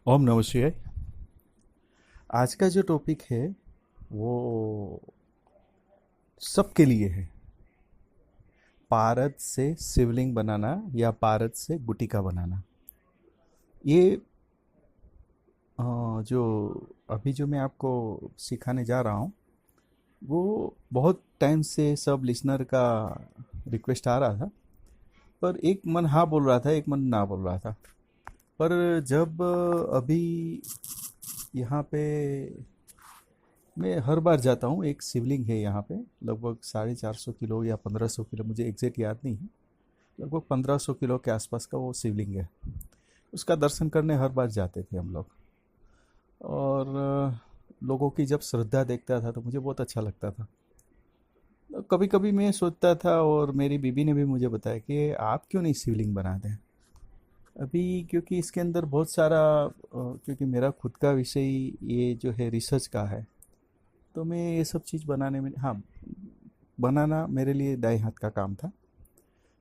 ओम नमः शिवाय। आज का जो टॉपिक है वो सबके लिए है। पारद से शिवलिंग बनाना या पारद से गुटिका बनाना। ये जो अभी जो मैं आपको सिखाने जा रहा हूँ वो बहुत टाइम से सब लिसनर का रिक्वेस्ट आ रहा था। पर एक मन हाँ बोल रहा था, एक मन ना बोल रहा था। पर जब अभी यहाँ पे मैं हर बार जाता हूँ, एक शिवलिंग है यहाँ पे, लगभग 450 किलो या 1500 किलो, मुझे एग्जैक्ट याद नहीं है। लगभग 1500 किलो के आसपास का वो शिवलिंग है। उसका दर्शन करने हर बार जाते थे हम लोग। और लोगों की जब श्रद्धा देखता था तो मुझे बहुत अच्छा लगता था। कभी कभी मैं सोचता था, और मेरी बीबी ने भी मुझे बताया कि आप क्यों नहीं शिवलिंग बनाते हैं अभी, क्योंकि इसके अंदर बहुत सारा क्योंकि मेरा खुद का विषय ये जो है रिसर्च का है। तो मैं ये सब चीज़ बनाने में, हाँ, बनाना मेरे लिए दाएं हाथ का काम था।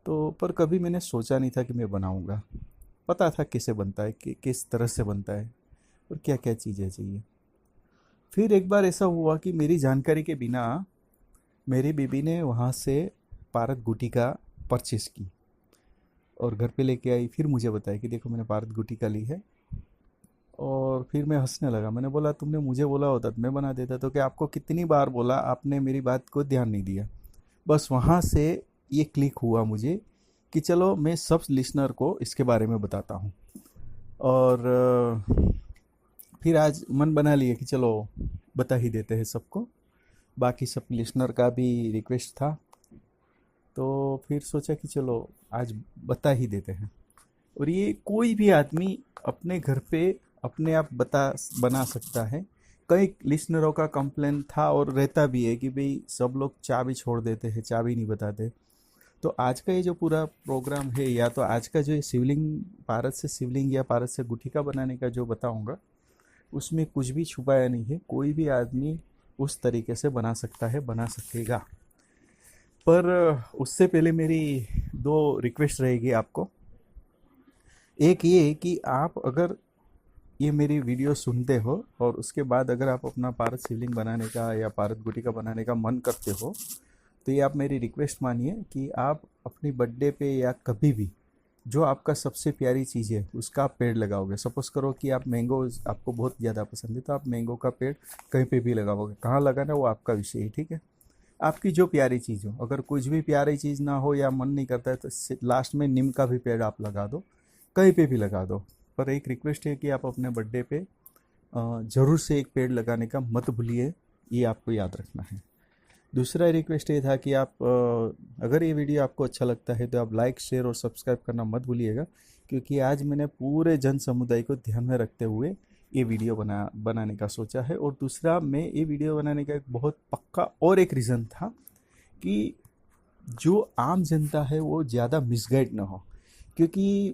तो पर कभी मैंने सोचा नहीं था कि मैं बनाऊंगा। पता था कैसे बनता है, कि किस तरह से बनता है और क्या क्या चीज़ें चाहिए। फिर एक बार ऐसा हुआ कि मेरी जानकारी के बिना मेरी बीबी ने वहाँ से पारद गुटिका परचेस की और घर पे लेके आई। फिर मुझे बताया कि देखो मैंने पारद गुटिका ली है। और फिर मैं हंसने लगा। मैंने बोला तुमने मुझे बोला होता तो मैं बना देता। तो क्या आपको कितनी बार बोला, आपने मेरी बात को ध्यान नहीं दिया। बस वहाँ से ये क्लिक हुआ मुझे कि चलो मैं सब लिसनर को इसके बारे में बताता हूँ। और फिर आज मन बना लिया कि चलो बता ही देते हैं सबको। बाकी सब लिसनर का भी रिक्वेस्ट था। तो फिर सोचा कि चलो आज बता ही देते हैं। और ये कोई भी आदमी अपने घर पे अपने आप बना सकता है। कई लिसनरों का कंप्लेन था और रहता भी है कि भाई सब लोग चाबी छोड़ देते हैं, चाबी नहीं बताते। तो आज का ये जो पूरा प्रोग्राम है, या तो आज का जो ये शिवलिंग, पारद से शिवलिंग या पारद से गुठिका बनाने का जो बताऊंगा, उसमें कुछ भी छुपाया नहीं है। कोई भी आदमी उस तरीके से बना सकता है, बना सकेगा। पर उससे पहले मेरी दो रिक्वेस्ट रहेगी आपको। एक ये कि आप अगर ये मेरी वीडियो सुनते हो और उसके बाद अगर आप अपना पारद शिवलिंग बनाने का या पारद गुटिका बनाने का मन करते हो, तो ये आप मेरी रिक्वेस्ट मानिए कि आप अपनी बर्थडे पे या कभी भी जो आपका सबसे प्यारी चीज़ है उसका आप पेड़ लगाओगे। सपोज करो कि आप मैंगो आपको बहुत ज़्यादा पसंद है, तो आप मैंगो का पेड़ कहीं पे भी लगाओगे। कहाँ लगाना वो आपका विषय है, ठीक है। आपकी जो प्यारी चीज़ हो, अगर कुछ भी प्यारी चीज़ ना हो या मन नहीं करता है तो लास्ट में नीम का भी पेड़ आप लगा दो, कहीं पे भी लगा दो। पर एक रिक्वेस्ट है कि आप अपने बर्थडे पे ज़रूर से एक पेड़ लगाने का मत भूलिए, ये आपको याद रखना है। दूसरा रिक्वेस्ट ये था कि आप अगर ये वीडियो आपको अच्छा लगता है तो आप लाइक, शेयर और सब्सक्राइब करना मत भूलिएगा, क्योंकि आज मैंने पूरे जन समुदाय को ध्यान में रखते हुए ये वीडियो बनाने का सोचा है। और दूसरा, मैं ये वीडियो बनाने का एक बहुत पक्का और एक रीज़न था कि जो आम जनता है वो ज़्यादा मिसगाइड ना हो। क्योंकि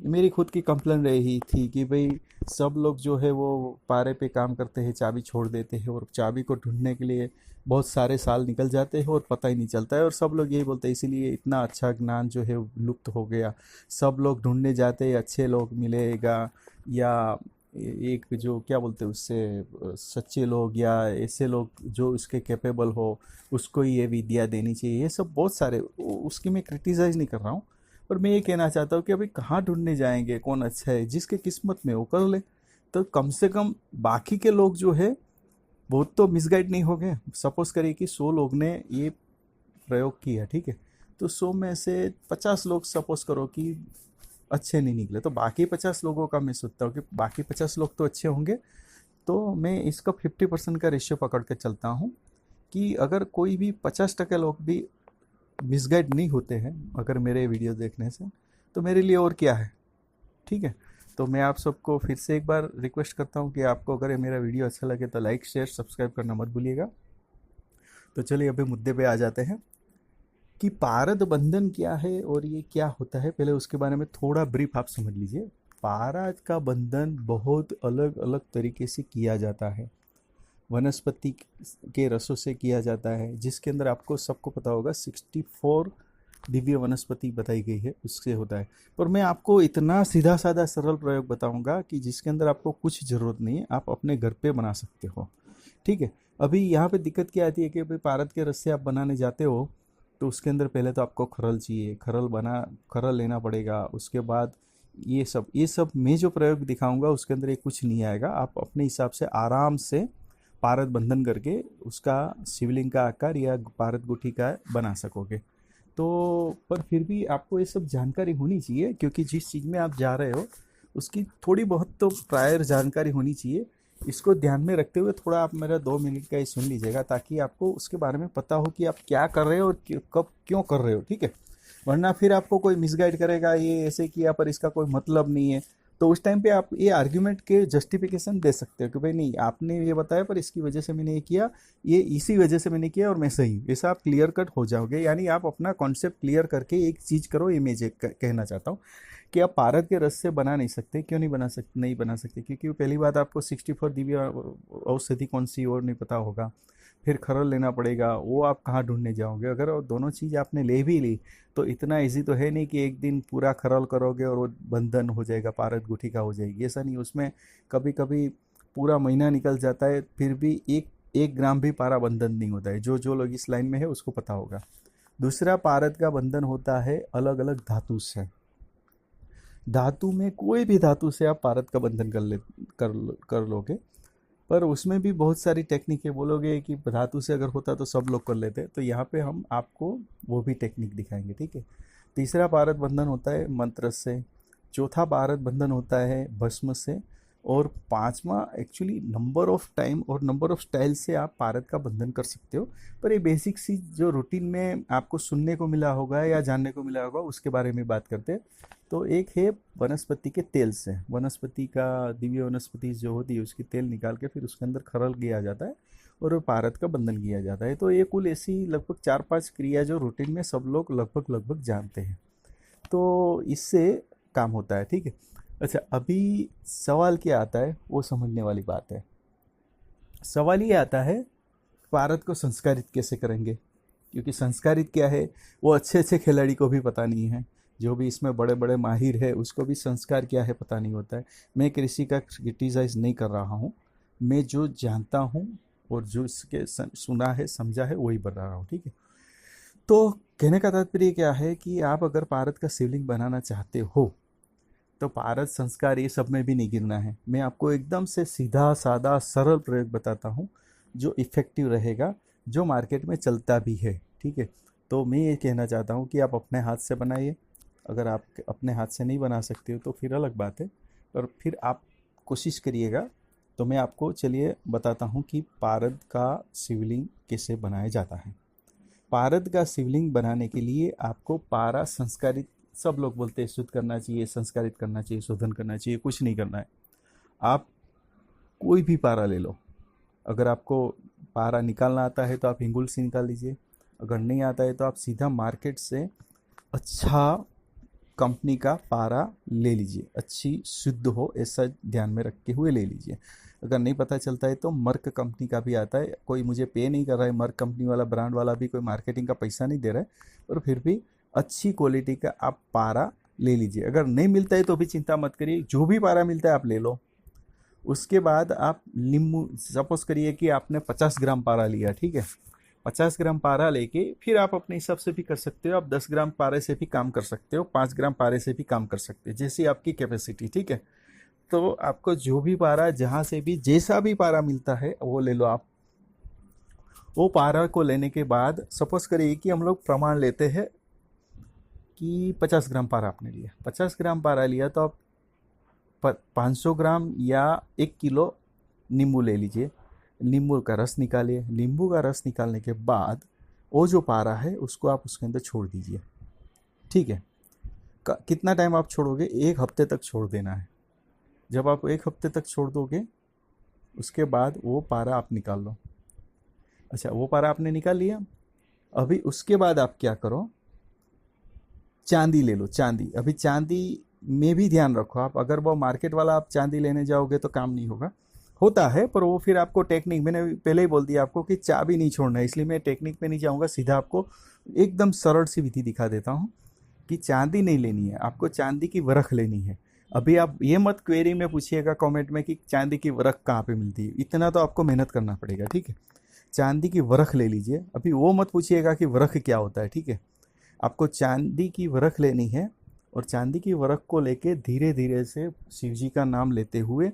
मेरी खुद की कंप्लेन रही थी कि भाई सब लोग जो है वो पारे पे काम करते हैं, चाबी छोड़ देते हैं, और चाबी को ढूंढने के लिए बहुत सारे साल निकल जाते हैं और पता ही नहीं चलता है। और सब लोग यही बोलते हैं, इसीलिए इतना अच्छा ज्ञान जो है लुप्त हो गया। सब लोग ढूंढने जाते हैं, अच्छे लोग मिलेगा या एक जो क्या बोलते हैं उससे, सच्चे लोग या ऐसे लोग जो इसके कैपेबल हो, उसको ही ये विद्या देनी चाहिए। ये सब बहुत सारे, उसकी मैं क्रिटिसाइज नहीं कर रहा हूँ। पर मैं ये कहना चाहता हूँ कि अभी कहाँ ढूंढने जाएंगे, कौन अच्छा है, जिसके किस्मत में वो कर ले। तो कम से कम बाकी के लोग जो है बहुत तो मिसगाइड नहीं हो गए। सपोज करिए कि 100 लोग ने ये प्रयोग किया, ठीक है। तो 100 में से 50 लोग सपोज करो कि अच्छे नहीं निकले, तो बाकी 50 लोगों का मैं सोचता हूँ कि बाकी 50 लोग तो अच्छे होंगे। तो मैं इसका 50% का रेशियो पकड़ के चलता हूँ कि अगर कोई भी 50% लोग भी मिसगाइड नहीं होते हैं अगर मेरे वीडियो देखने से, तो मेरे लिए और क्या है, ठीक है। तो मैं आप सबको फिर से एक बार रिक्वेस्ट करता हूँ कि आपको अगर ये मेरा वीडियो अच्छा लगे तो लाइक, शेयर, सब्सक्राइब करना मत भूलिएगा। तो चलिए अभी मुद्दे पे आ जाते हैं कि पारद बंधन क्या है और ये क्या होता है। पहले उसके बारे में थोड़ा ब्रीफ आप समझ लीजिए। पारद का बंधन बहुत अलग अलग तरीके से किया जाता है। वनस्पति के रसों से किया जाता है, जिसके अंदर आपको सबको पता होगा 64 दिव्य वनस्पति बताई गई है उससे होता है। पर मैं आपको इतना सीधा साधा सरल प्रयोग बताऊंगा कि जिसके अंदर आपको कुछ ज़रूरत नहीं है, आप अपने घर पे बना सकते हो। ठीक है। अभी यहाँ पे दिक्कत क्या आती है कि भाई पारद के रस से आप बनाने जाते हो तो उसके अंदर पहले तो आपको खरल चाहिए, खरल लेना पड़ेगा। उसके बाद ये सब मैं जो प्रयोग दिखाऊंगा उसके अंदर ये कुछ नहीं आएगा। आप अपने हिसाब से आराम से पारद बंधन करके उसका शिवलिंग का आकार या पारद गुठी का बना सकोगे। तो पर फिर भी आपको ये सब जानकारी होनी चाहिए, क्योंकि जिस चीज़ में आप जा रहे हो उसकी थोड़ी बहुत तो प्रायर जानकारी होनी चाहिए। इसको ध्यान में रखते हुए थोड़ा आप मेरा 2 मिनट का ही सुन लीजिएगा, ताकि आपको उसके बारे में पता हो कि आप क्या कर रहे हो और कब क्यों कर रहे हो। ठीक है। वरना फिर आपको कोई मिसगाइड करेगा, ये ऐसे किया पर इसका कोई मतलब नहीं है, तो उस टाइम पे आप ये आर्ग्यूमेंट के जस्टिफिकेशन दे सकते हो कि भाई नहीं, आपने ये बताया पर इसकी वजह से मैंने ये किया, ये इसी वजह से मैंने किया और मैं सही हूँ। ऐसा आप क्लियर कट हो जाओगे। यानी आप अपना कॉन्सेप्ट क्लियर करके एक चीज़ करो। ये मैं कहना चाहता हूँ कि आप पारद के रस से बना नहीं सकते। क्यों नहीं बना सकते? क्योंकि पहली बात, आपको 64 दिव्य औषधि कौन सी और नहीं पता होगा। फिर खरल लेना पड़ेगा, वो आप कहाँ ढूंढने जाओगे? अगर वो दोनों चीज़ आपने ले भी ली तो इतना इजी तो है नहीं कि एक दिन पूरा खरल करोगे और वो बंधन हो जाएगा, पारद गुठी का हो जाएगी। ऐसा नहीं, उसमें कभी कभी पूरा महीना निकल जाता है, फिर भी एक 1 ग्राम भी पारा बंधन नहीं होता है। जो लोग इस लाइन में है उसको पता होगा। दूसरा, पारद का बंधन होता है अलग अलग धातु से। धातु में कोई भी धातु से आप पारद का बंधन कर लोगे, पर उसमें भी बहुत सारी टेक्निक है। बोलोगे कि धातु से अगर होता तो सब लोग कर लेते, तो यहाँ पे हम आपको वो भी टेक्निक दिखाएंगे। ठीक है। तीसरा पारद बंधन होता है मंत्र से। चौथा पारद बंधन होता है भस्म से। और पांचवा एक्चुअली नंबर ऑफ टाइम और नंबर ऑफ स्टाइल से आप पारद का बंधन कर सकते हो। पर ये बेसिक सी जो रूटीन में आपको सुनने को मिला होगा या जानने को मिला होगा उसके बारे में बात करते हैं। तो एक है वनस्पति के तेल से। वनस्पति का दिव्य वनस्पति जो होती है उसकी तेल निकाल के फिर उसके अंदर खरल किया जाता है और वो पारद का बंधन किया जाता है। तो ये कुल ऐसी लगभग 4-5 क्रिया जो रूटीन में सब लोग लगभग जानते हैं। तो इससे काम होता है। ठीक है। अच्छा, अभी सवाल क्या आता है वो समझने वाली बात है। सवाल ये आता है, पारद को संस्कारित कैसे करेंगे? क्योंकि संस्कारित क्या है वो अच्छे अच्छे खिलाड़ी को भी पता नहीं है। जो भी इसमें बड़े बड़े माहिर है उसको भी संस्कार क्या है पता नहीं होता है। मैं किसी का क्रिटिसाइज नहीं कर रहा हूँ, मैं जो जानता हूँ और जो इसके सुना है समझा है वही बता रहा हूँ। ठीक है। तो कहने का तात्पर्य क्या है कि आप अगर पारद का शिवलिंग बनाना चाहते हो तो पारद संस्कार ये सब में भी नहीं गिरना है। मैं आपको एकदम से सीधा सादा सरल प्रयोग बताता हूँ जो इफ़ेक्टिव रहेगा, जो मार्केट में चलता भी है। ठीक है। तो मैं ये कहना चाहता हूँ कि आप अपने हाथ से बनाइए। अगर आप अपने हाथ से नहीं बना सकते हो तो फिर अलग बात है, पर फिर आप कोशिश करिएगा। तो मैं आपको चलिए बताता हूँ कि पारद का शिवलिंग कैसे बनाया जाता है। पारद का शिवलिंग बनाने के लिए आपको पारा संस्कारित, सब लोग बोलते हैं शुद्ध करना चाहिए, संस्कारित करना चाहिए, शोधन करना चाहिए। कुछ नहीं करना है। आप कोई भी पारा ले लो। अगर आपको पारा निकालना आता है तो आप हिंगुल से निकाल लीजिए। अगर नहीं आता है तो आप सीधा मार्केट से अच्छा कंपनी का पारा ले लीजिए, अच्छी शुद्ध हो ऐसा ध्यान में रखते हुए ले लीजिए। अगर नहीं पता चलता है तो मर्क कंपनी का भी आता है। कोई मुझे पे नहीं कर रहा है, मर्क कंपनी वाला ब्रांड वाला भी कोई मार्केटिंग का पैसा नहीं दे रहा है, और फिर भी अच्छी क्वालिटी का आप पारा ले लीजिए। अगर नहीं मिलता है तो भी चिंता मत करिए, जो भी पारा मिलता है आप ले लो। उसके बाद आप नींबू, सपोज करिए कि आपने 50 ग्राम पारा लिया। ठीक है। 50 ग्राम पारा लेके फिर आप अपने हिसाब से भी कर सकते हो। आप 10 ग्राम पारे से भी काम कर सकते हो, 5 ग्राम पारे से भी काम कर सकते हो, जैसी आपकी कैपेसिटी। ठीक है। तो आपको जो भी पारा, जहाँ से भी जैसा भी पारा मिलता है वो ले लो आप। वो पारा को लेने के बाद सपोज करिए कि हम लोग प्रमाण लेते हैं कि 50 ग्राम पारा आपने लिया। 50 ग्राम पारा लिया तो आप 500 ग्राम या 1 किलो नींबू ले लीजिए। नींबू का रस निकालिए। नींबू का रस निकालने के बाद वो जो पारा है उसको आप उसके अंदर छोड़ दीजिए। ठीक है। कितना टाइम आप छोड़ोगे? 1 हफ्ते तक छोड़ देना है। जब आप 1 हफ्ते तक छोड़ दोगे उसके बाद वो पारा आप निकाल लो। अच्छा, वो पारा आपने निकाल लिया। अभी उसके बाद आप क्या करो, चांदी ले लो। चांदी, अभी चांदी में भी ध्यान रखो आप, अगर वो मार्केट वाला आप चांदी लेने जाओगे तो काम नहीं होगा। होता है, पर वो फिर आपको टेक्निक, मैंने पहले ही बोल दिया आपको कि चाबी नहीं छोड़ना है, इसलिए मैं टेक्निक पे नहीं जाऊँगा, सीधा आपको एकदम सरल सी विधि दिखा देता हूँ कि चांदी नहीं लेनी है, आपको चांदी की वरख लेनी है। अभी आप ये मत क्वेरी में पूछिएगा कमेंट में कि चांदी की वरख कहाँ पे मिलती है, इतना तो आपको मेहनत करना पड़ेगा, ठीक है। चांदी की वरख ले लीजिए, अभी वो मत पूछिएगा कि वरख क्या होता है, ठीक है। आपको चांदी की वरख लेनी है, और चांदी की वरख को लेके धीरे धीरे से शिव जी का नाम लेते हुए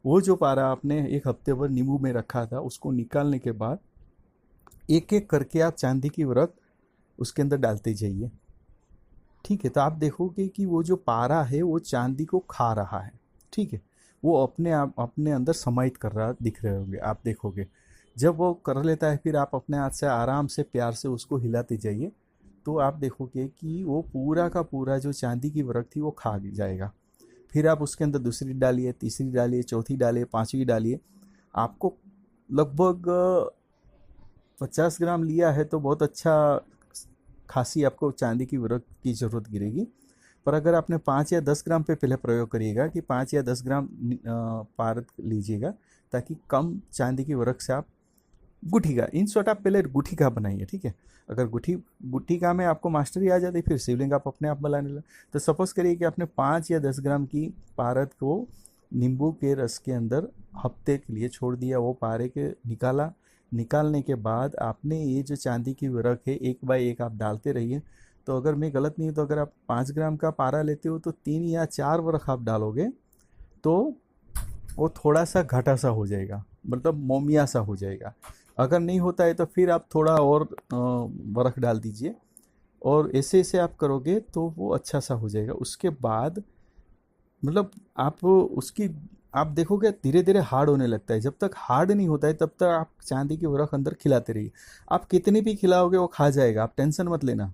वो जो पारा आपने एक हफ्ते भर नींबू में रखा था उसको निकालने के बाद एक एक करके आप चांदी की वरख उसके अंदर डालते जाइए, ठीक है। तो आप देखोगे कि वो जो पारा है वो चांदी को खा रहा है, ठीक है। वो अपने आप अपने अंदर समाहित कर रहा दिख रहे होंगे, आप देखोगे। जब वो कर लेता है फिर आप अपने हाथ से आराम से प्यार से उसको हिलाते जाइए, तो आप देखोगे कि वो पूरा का पूरा जो चांदी की वरख थी वो खा जाएगा। फिर आप उसके अंदर दूसरी डालिए, तीसरी डालिए, चौथी डालिए, पांचवी डालिए। आपको लगभग 50 ग्राम लिया है तो बहुत अच्छा खासी आपको चांदी की वरख की ज़रूरत गिरेगी। पर अगर आपने 5 या 10 ग्राम पे पहले प्रयोग करिएगा कि 5 या 10 ग्राम पारद लीजिएगा, ताकि कम चांदी की वरख से आप गुठिका, इन शॉर्ट आप पहले गुठिका बनाइए, ठीक है। अगर गुठिका में आपको मास्टरी आ जाती फिर शिवलिंग आप अपने आप बनाने लगे। तो सपोज करिए कि आपने 5 या 10 ग्राम की पारद को नींबू के रस के अंदर हफ्ते के लिए छोड़ दिया, वो पारे के निकालने के बाद आपने ये जो चांदी की वरख है एक बाय एक आप डालते रहिए। तो अगर मैं गलत नहीं हूँ तो अगर आप 5 ग्राम का पारा लेते हो तो 3 या 4 वरख आप डालोगे तो वो थोड़ा सा घाटा सा हो जाएगा, मतलब मोमिया सा हो जाएगा। अगर नहीं होता है तो फिर आप थोड़ा और बर्फ़ डाल दीजिए, और ऐसे ऐसे आप करोगे तो वो अच्छा सा हो जाएगा। उसके बाद मतलब आप उसकी आप देखोगे धीरे धीरे हार्ड होने लगता है। जब तक हार्ड नहीं होता है तब तक आप चांदी की बर्फ़ अंदर खिलाते रहिए। आप कितनी भी खिलाओगे वो खा जाएगा, आप टेंशन मत लेना।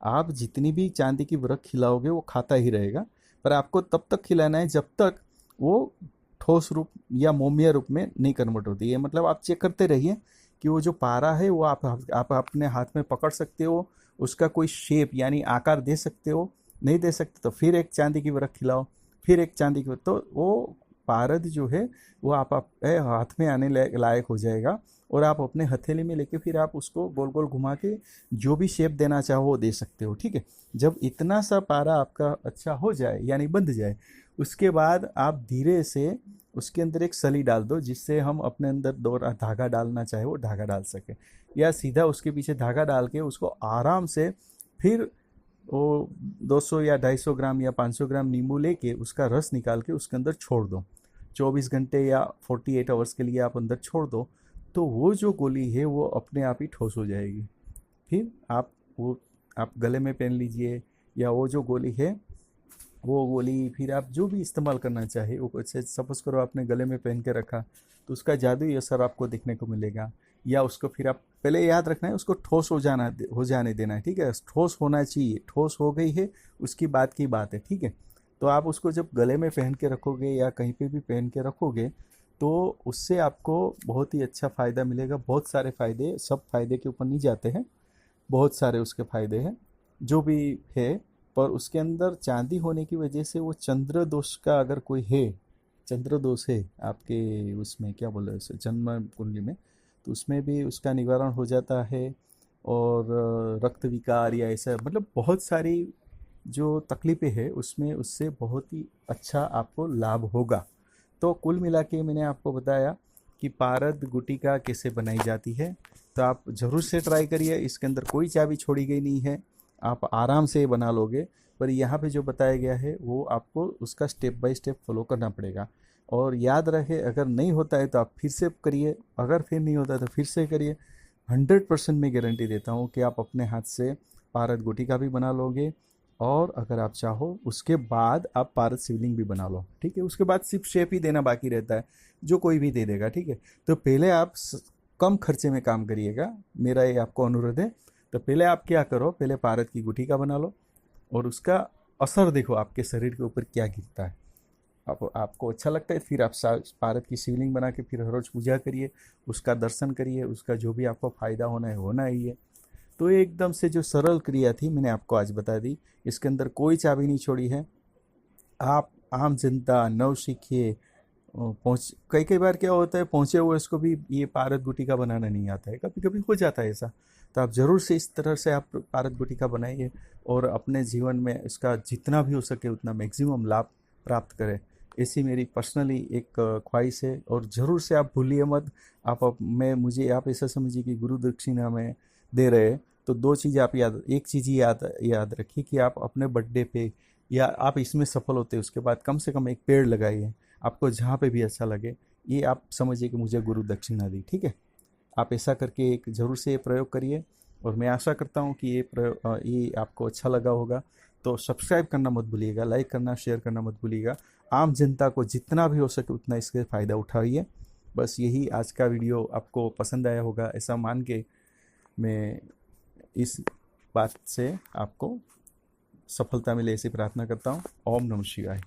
आप जितनी भी चांदी की बर्फ़ खिलाओगे वो खाता ही रहेगा, पर आपको तब तक खिलाना है जब तक वो ठोस रूप या मोमिया रूप में नहीं कन्वर्ट होती है। मतलब आप चेक करते रहिए कि वो जो पारा है वो आप अपने हाथ में पकड़ सकते हो, उसका कोई शेप यानी आकार दे सकते हो। नहीं दे सकते तो फिर एक चांदी की बर्फ़ खिलाओ, फिर एक चांदी की, तो वो पारद जो है वो आप हाथ में आने लायक हो जाएगा, और आप अपने हथेली में लेके फिर आप उसको गोल गोल घुमा के जो भी शेप देना चाहो वो दे सकते हो, ठीक है। जब इतना सा पारा आपका अच्छा हो जाए यानी बंध जाए, उसके बाद आप धीरे से उसके अंदर एक सली डाल दो, जिससे हम अपने अंदर दो धागा डालना चाहे वो धागा डाल सके, या सीधा उसके पीछे धागा डाल के उसको आराम से फिर वो 200 या 250 ग्राम या 500 ग्राम नींबू लेके उसका रस निकाल के उसके अंदर छोड़ दो। 24 घंटे या 48 आवर्स के लिए आप अंदर छोड़ दो, तो वो जो गोली है वो अपने आप ही ठोस हो जाएगी। फिर आप गले में पहन लीजिए, या वो जो गोली है वो गोली फिर आप जो भी इस्तेमाल करना चाहे वो, अच्छे सपोज करो आपने गले में पहन के रखा तो उसका जादुई असर आपको देखने को मिलेगा। या उसको फिर आप पहले याद रखना है उसको ठोस हो जाने देना है, ठीक है। ठोस होना चाहिए, ठोस हो गई है उसकी बात की बात है, ठीक है। तो आप उसको जब गले में पहन के रखोगे या कहीं पे भी पहन के रखोगे तो उससे आपको बहुत ही अच्छा फ़ायदा मिलेगा। बहुत सारे फ़ायदे, सब फ़ायदे के ऊपर नहीं जाते हैं, बहुत सारे उसके फ़ायदे हैं जो भी है। पर उसके अंदर चांदी होने की वजह से वो चंद्र दोष का अगर कोई है, चंद्र दोष है आपके उसमें क्या बोल रहे हैं उसे, जन्म कुंडली में, तो उसमें भी उसका निवारण हो जाता है। और रक्त विकार या ऐसा मतलब बहुत सारी जो तकलीफ़ें हैं उसमें उससे बहुत ही अच्छा आपको लाभ होगा। तो कुल मिला के मैंने आपको बताया कि पारद गुटिका कैसे बनाई जाती है, तो आप ज़रूर से ट्राई करिए। इसके अंदर कोई चाबी छोड़ी गई नहीं है, आप आराम से बना लोगे। पर यहाँ पे जो बताया गया है वो आपको उसका स्टेप बाय स्टेप फॉलो करना पड़ेगा। और याद रहे अगर नहीं होता है तो आप फिर से करिए, अगर फिर नहीं होता है तो फिर से करिए। 100% मैं गारंटी देता हूँ कि आप अपने हाथ से पारद गुटिका भी बना लोगे, और अगर आप चाहो उसके बाद आप पारद शिवलिंग भी बना लो, ठीक है। उसके बाद सिर्फ शेप ही देना बाकी रहता है, जो कोई भी दे देगा, ठीक है। तो पहले आप कम खर्चे में काम करिएगा, मेरा ये आपको अनुरोध है। तो पहले आप क्या करो, पहले पारद की गुटिका बना लो और उसका असर देखो आपके शरीर के ऊपर क्या गिरता है। आपको अच्छा लगता है फिर आप पारद की शिवलिंग बना के फिर हर रोज़ पूजा करिए, उसका दर्शन करिए, उसका जो भी आपको फ़ायदा होना ही है। तो ये एकदम से जो सरल क्रिया थी मैंने आपको आज बता दी, इसके अंदर कोई चाबी नहीं छोड़ी है। आप आम जनता नव सीखिए पहुँच कई कई बार क्या होता है, पहुँचे हुए उसको भी ये पारद गुटिका बनाना नहीं आता है, कभी कभी हो जाता है ऐसा। तो आप ज़रूर से इस तरह से आप पारद गुटिका बनाइए और अपने जीवन में इसका जितना भी हो सके उतना मैक्सिमम लाभ प्राप्त करें। ऐसी मेरी पर्सनली एक ख्वाहिश है। और ज़रूर से आप भूलिए मत, मैं मुझे आप ऐसा समझिए कि गुरु दक्षिणा में दे रहे हैं, तो दो चीज़ आप याद, एक चीज़ ही याद याद रखिए कि आप अपने बर्थडे पे या आप इसमें सफल होते हैं उसके बाद कम से कम एक पेड़ लगाइए, आपको जहाँ पे भी अच्छा लगे। ये आप समझिए कि मुझे गुरु दक्षिणा दी, ठीक है। आप ऐसा करके एक ज़रूर से ये प्रयोग करिए। और मैं आशा करता हूँ कि ये आपको अच्छा लगा होगा। तो सब्सक्राइब करना मत भूलिएगा, लाइक करना, शेयर करना मत भूलिएगा। आम जनता को जितना भी हो सके उतना इसके फ़ायदा उठाइए। बस यही आज का वीडियो आपको पसंद आया होगा ऐसा मान के मैं इस बात से आपको सफलता मिले ऐसी प्रार्थना करता हूँ। ओम नमः शिवाय।